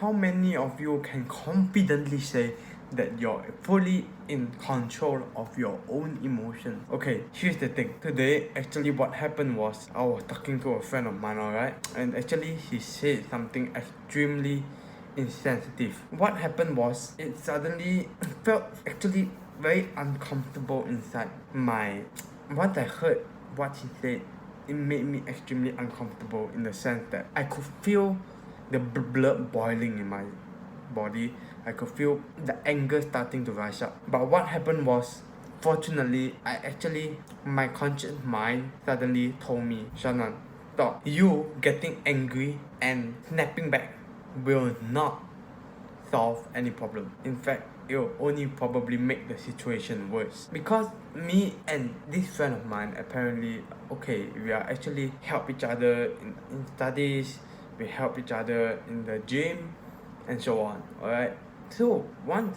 How many of you can confidently say that you're fully in control of your own emotion? Okay, here's the thing. Today, actually what happened was I was talking to a friend of mine, alright? And actually he said something extremely insensitive. What happened was it suddenly felt actually very uncomfortable inside my once I heard what he said, it made me extremely uncomfortable in the sense that I could feel the blood boiling in my body. I could feel the anger starting to rise up. But what happened was, fortunately, my conscious mind suddenly told me, Shannon, stop. You getting angry and snapping back will not solve any problem. In fact, it will only probably make the situation worse. Because me and this friend of mine, apparently, okay, we are actually help each other in studies, we help each other in the gym, and so on. Alright. So what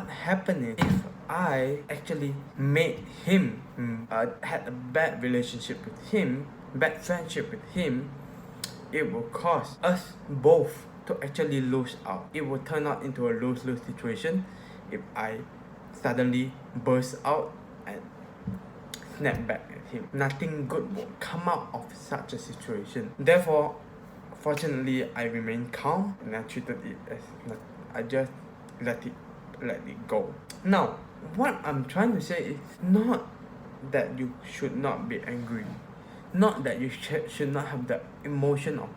happened is, if I actually made him had a bad relationship with him, bad friendship with him, it will cause us both to actually lose out. It will turn out into a lose-lose situation if I suddenly burst out and snap back at him. Nothing good will come out of such a situation. Therefore, fortunately, I remained calm and I treated it as I just let it go. Now, what I'm trying to say is not that you should not be angry, not that you should not have the emotion of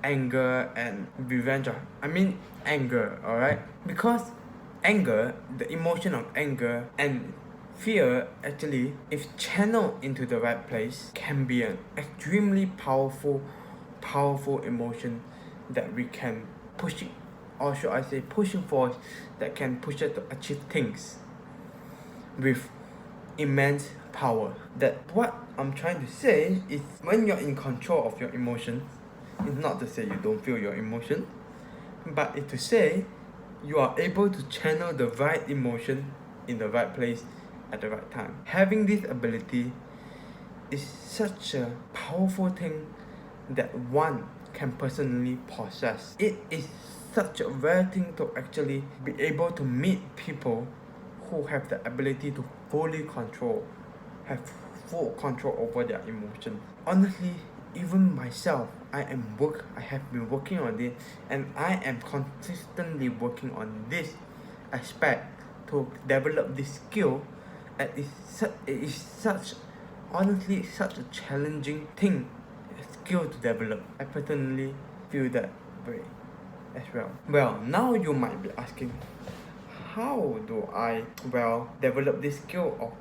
anger and revenge. Anger, alright? Because anger, the emotion of anger and fear, actually, if channeled into the right place, can be an extremely powerful emotion that we can push it, or should I say pushing force, that can push us to achieve things with immense power. That what I'm trying to say is, when you're in control of your emotions, it's not to say you don't feel your emotion, but it's to say you are able to channel the right emotion in the right place at the right time. Having this ability is such a powerful thing that one can personally possess. It is such a rare thing to actually be able to meet people who have the ability to have full control over their emotions. Honestly, even myself, I have been working on it, and I am consistently working on this aspect to develop this skill. And it is such a challenging thing, a skill to develop. I personally feel that way as well. Well, now you might be asking, how do I develop this skill of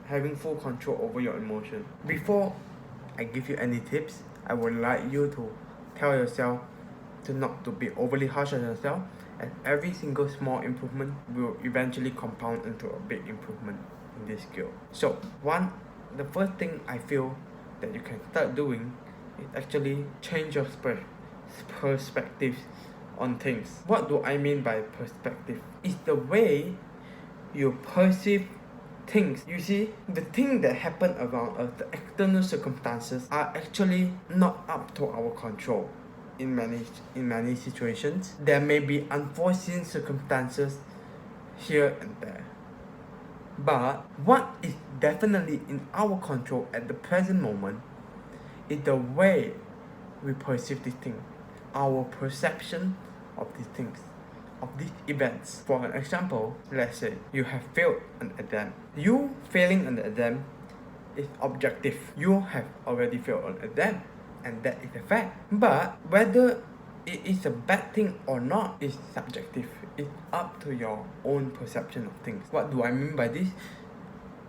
having full control over your emotion? Before I give you any tips, I would like you to tell yourself to not to be overly harsh on yourself, and every single small improvement will eventually compound into a big improvement in this skill. So the first thing I feel that you can start doing is actually change your perspectives on things. What do I mean by perspective? It's the way you perceive things. You see, the thing that happen around us, the external circumstances, are actually not up to our control. In many situations, there may be unforeseen circumstances here and there, but what is definitely in our control at the present moment is the way we perceive these things, our perception of these things, of these events. For an example, let's say you have failed an exam. You failing an exam is objective. You have already failed an exam, and that is a fact. But whether it is a bad thing or not is subjective. It's up to your own perception of things. What do I mean by this?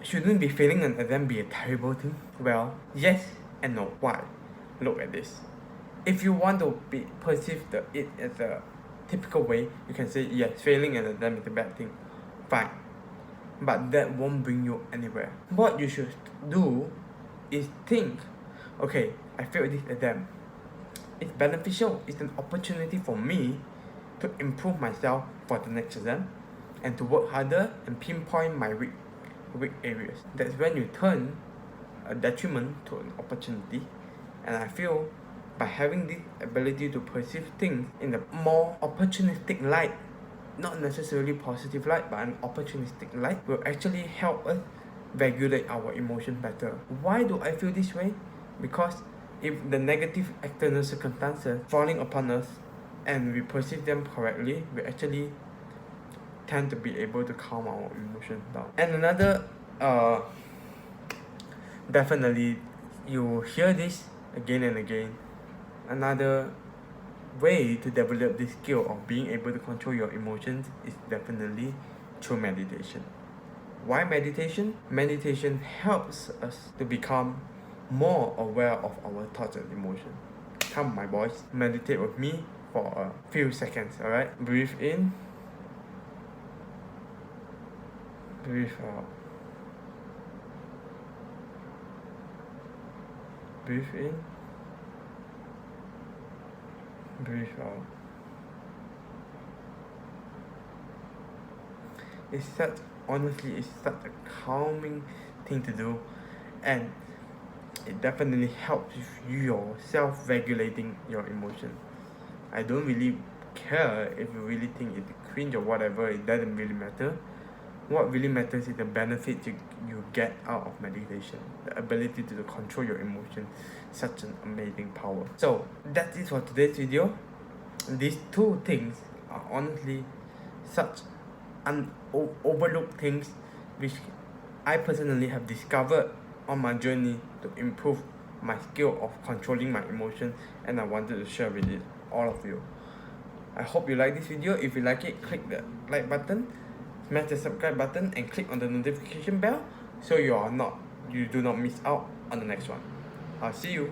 Shouldn't be failing an exam be a terrible thing? Well, yes and no. Why? Look at this. If you want to perceive it as a typical way, you can say, yes, failing an exam is a bad thing. Fine. But that won't bring you anywhere. What you should do is think, okay, I failed this exam. It's beneficial. It's an opportunity for me to improve myself for the next exam, and to work harder and pinpoint my weak areas. That's when you turn a detriment to an opportunity, and I feel by having this ability to perceive things in a more opportunistic light, not necessarily positive light, but an opportunistic light, will actually help us regulate our emotion better. Why do I feel this way? Because if the negative external circumstances falling upon us and we perceive them correctly, we actually tend to be able to calm our emotions down. And another, definitely, you hear this again and again, another way to develop this skill of being able to control your emotions is definitely through meditation. Why meditation? Meditation helps us to become more aware of our thoughts and emotions. Come, my boys, meditate with me for a few seconds, alright? Breathe in, breathe out. Breathe in, breathe out. Honestly, it's such a calming thing to do, and it definitely helps with your self-regulating your emotions. I don't really care if you really think it's cringe or whatever, it doesn't really matter. What really matters is the benefits you get out of meditation. The ability to control your emotions, such an amazing power. So that's it for today's video. These two things are honestly such overlooked things which I personally have discovered on my journey to improve my skill of controlling my emotions, and I wanted to share with all of you. I hope you like this video. If you like it, click the like button, smash the subscribe button, and click on the notification bell so you do not miss out on the next one. I'll see you.